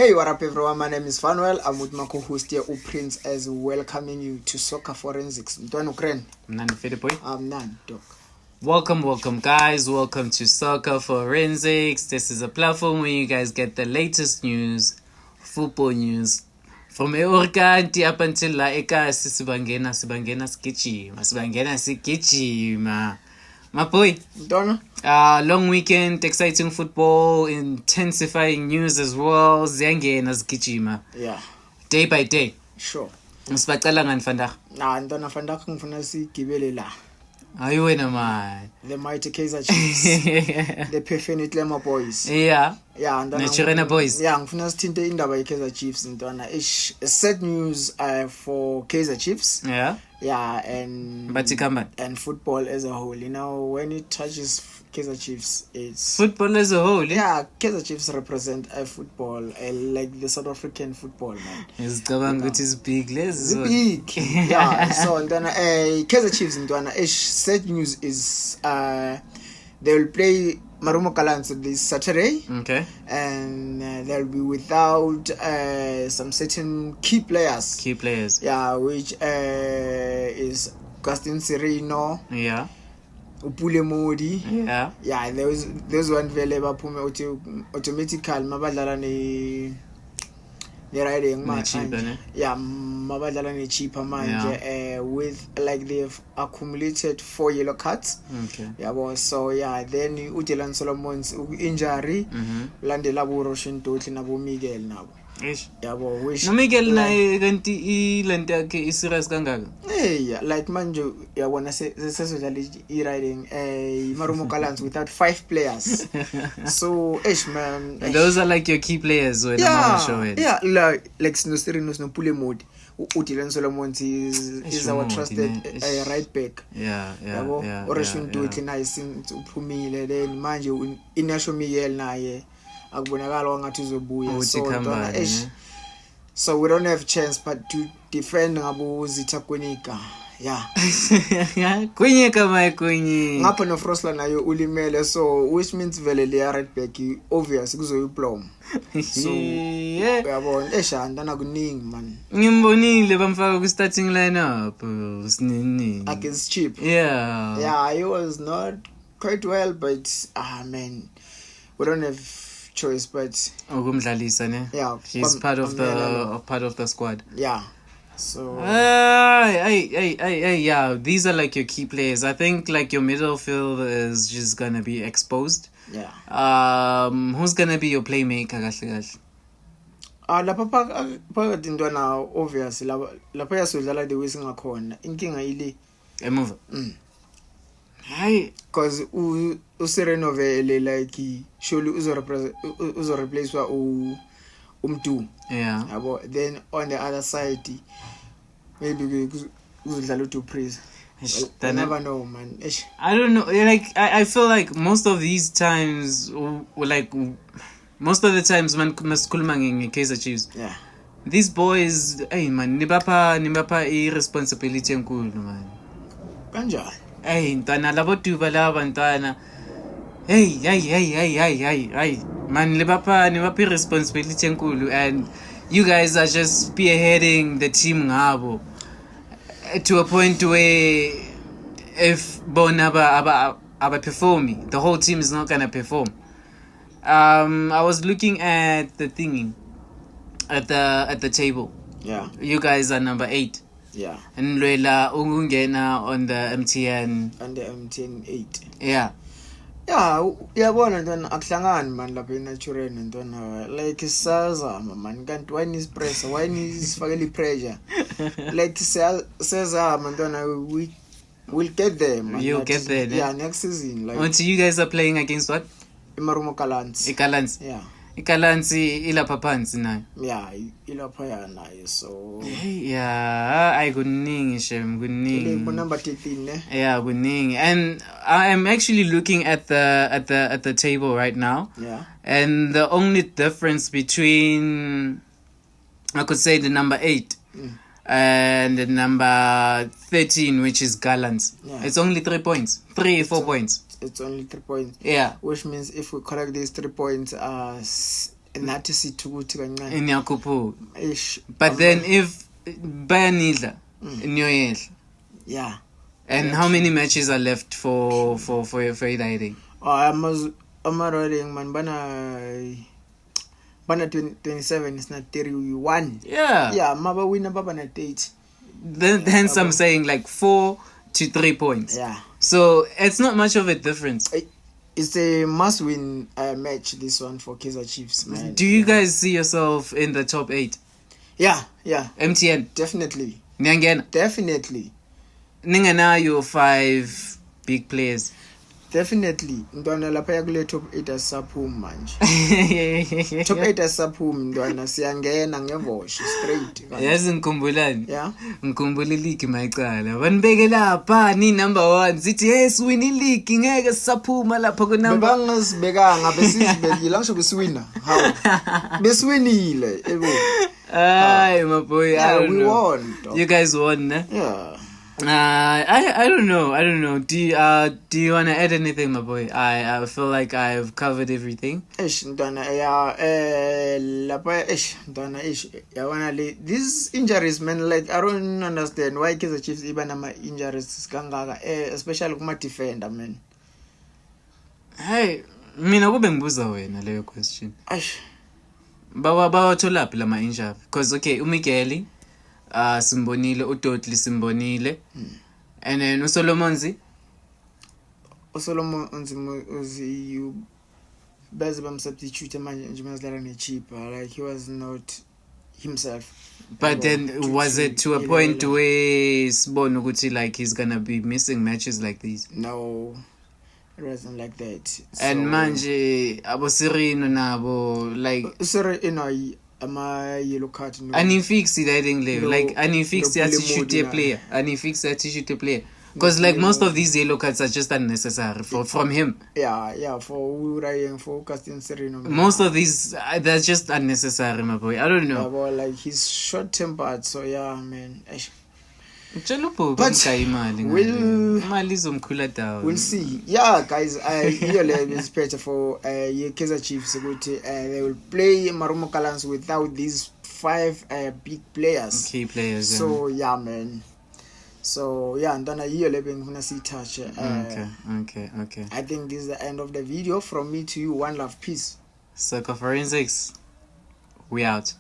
Hey, what up everyone? My name is Fanuel. I'm with my co-host here, Prince, as welcoming you to Soccer Forensics. Mntwana Ukraine. I'm Nan, Doc. Welcome guys. Welcome to Soccer Forensics. This is a platform where you guys get the latest news, football news, from Eorkanti up until la eka sibangena sigijima. My boy. Mntwana? Long weekend, exciting football, intensifying news as well. Ziyangena sigijima. Yeah. Day by day. Sure. Sibacala ngani Fanda? Mntwana Fanda ngifuna sigibele la. Ayu wena man. The mighty Kaizer Chiefs. The Perfect Glamour Boys. Yeah. Yeah, the Chirena Boys. Yeah, ngifuna sithinte indaba yeKaizer Chiefs mntwana. It's sad news for Kaizer Chiefs. Yeah. Yeah, and football as a whole. You know, when it touches Kaizer Chiefs, it's football as a whole. Yeah, Kaizer Chiefs represent football, like the South African football, man. It's big. It's big. Yeah. So then, Kaizer Chiefs sad news is they will play Marumo Gallants this Saturday. Okay. And they'll be without some certain key players. Yeah, which is Gaston Sereno. Yeah. Upule Modi. Yeah. Yeah, those one vele baphume automatical mabadlala ne riding manje. Yeah, mabadlala ne cheaper manje with like they've accumulated 4 yellow cards. Okay. Yeah, well, so yeah, then uDylan Solomon's injury landela bo Roshan Totli nabo Miguel nabo. Yabo wish no Miguel na kanti ilento yakhe iserious kangaka. Hey, like manje yabona sesodlala riding Marumo Gallants without 5 players. So man, those are like your key players when I'm showing. Yeah, like Snosterino no Pule Mode. uDylan Solomon is our trusted right back. Yeah. Oreshun Totli naye uphumile, then manje Inasho Miguel naye akubonakala ngathi uzobuya. So we don't have chance but to defend ngabo Zitha Kwenika. Yeah. Kwenika Kwenyi. Ngapha no Frosla nayo ulimele, so which means vele le right back obvious kuzoyiplom. So yabona ndana kuningi man. Ngimbonile bamfaka ku starting lineup sinini against Cheap. Yeah, he was not quite well, but man, we don't have choice but ukumdlalisa ne. Yeah, he's part of the squad. Yeah. So yeah, these are like your key players. I think like your middle field is just gonna be exposed. Yeah. Who's gonna be your playmaker kahle? Lapha phakathi ntwana obviously lapha yasodlala the way singakhona inkinga ile emuva. Hayi, because uSereno vele like surely uzo replace umdu. Yeah. Then on the other side maybe uzodlala uDupreez. I never know, man. I don't know. Like I feel like most of these times, most of the times, man, masikhuluma ngeKaizer Chiefs. Yeah. These boys, hey man, nibapha irresponsibility enkulu man. Kanjani? Hey, ntwana labo tuba laba ntwana. Hey, man, nibapha irresponsibility enkulu, and you guys are just spearheading the team ngabo to a point where if bona aba performing, the whole team is not gonna perform. I was looking at the thingy at the table. Yeah. You guys are number 8. Yeah. And Lwela ungena on the MTN. And the MTN 8. Yeah. Yeah, uyabona ntwana akuhlangani man lapha eNatural ntwana like sazama man kanti why is pressure, why is fakela pressure like sazama ntwana we'll get there man. You'll get there. Yeah, next season like. Until you guys are playing against what? Marumo Gallants. Yeah. Gallants ilapha phansi nayo. Yeah, ilapha yana so. Yeah, I kuningi shem kuningi. Number 13 ne? Yeah, kuningi. And I am actually looking at the table right now. Yeah. And the only difference between, I could say, the number 8 and the number 13, which is Gallants. Yeah. It's only 3 points. 4 points. It's only 3 points. Yeah. Which means if we collect these 3 points, nathi sithi ukuthi kancane Niyakhuphula. ish But then if bayanidla niyoyehla. yeah And how many matches are left for Riding? ama Riding man bana 27 is not 31. Yeah, maba win baba na 30. Hence I'm saying like 4 to 3 points. Yeah. So it's not much of a difference. It's a must-win match, this one, for Kaizer Chiefs, man. Do you guys see yourself in the top 8? Yeah. MTN? Definitely. Nyangena? Definitely. Ningenayo 5 big players. Definitely. Ntwana lapha yakule top 8 asisaphumi manje. Top 8 asisaphumi ntwana siyangena ngevosho straight. Yazi ngikhumbulani? Yeah. Ngikhumbula league mayicala. Banibeke lapha ni number 1. Sithi yes win league ngeke sisaphuma lapha ku number. Bangasibekanga besizibekile ngisho besiwina. How? Besiwinile ebo. Ay my boy. Yeah, we know. won. Dog. You guys won, ne? Yeah. I don't know. Do you want to add anything, my boy? I feel like I've covered everything. Ntwana lapha ntwana yawana these injuries, man, like I don't understand why Kaizer Chiefs iba nama injuries kangaka, especially kuma defender, man. Hey, mina kube ngibuza wena leyo question. Bawathola phi lama injury? Because okay, uMiguel simbonile, uDodley simbonile. And then uSolomonzi you base substitute manje nje mazidlala nechipa, like he was not himself. But then was it to a point where sibona ukuthi like he's gonna be missing matches like these? No, it wasn't like that. And manje abo Sirino nabo like Sirino ama yellow card no. Anifix Riding level, like anifix attitude a player, anifix attitude a player. Because like most of these yellow cards are just unnecessary from him. Yeah, for Riding, for casting Sirino. Most of these they're just unnecessary, my boy. I don't know. Yeah, but like he's short-tempered, so yeah, man. We'll see. Yeah, guys, really is better for Kaizer Chiefs. They will play Marumo Gallants without these 5 big players. Key players. So yeah, man. So yeah, and then touch. Okay. I think this is the end of the video. From me to you, one love, peace. Circle Forensics. We out.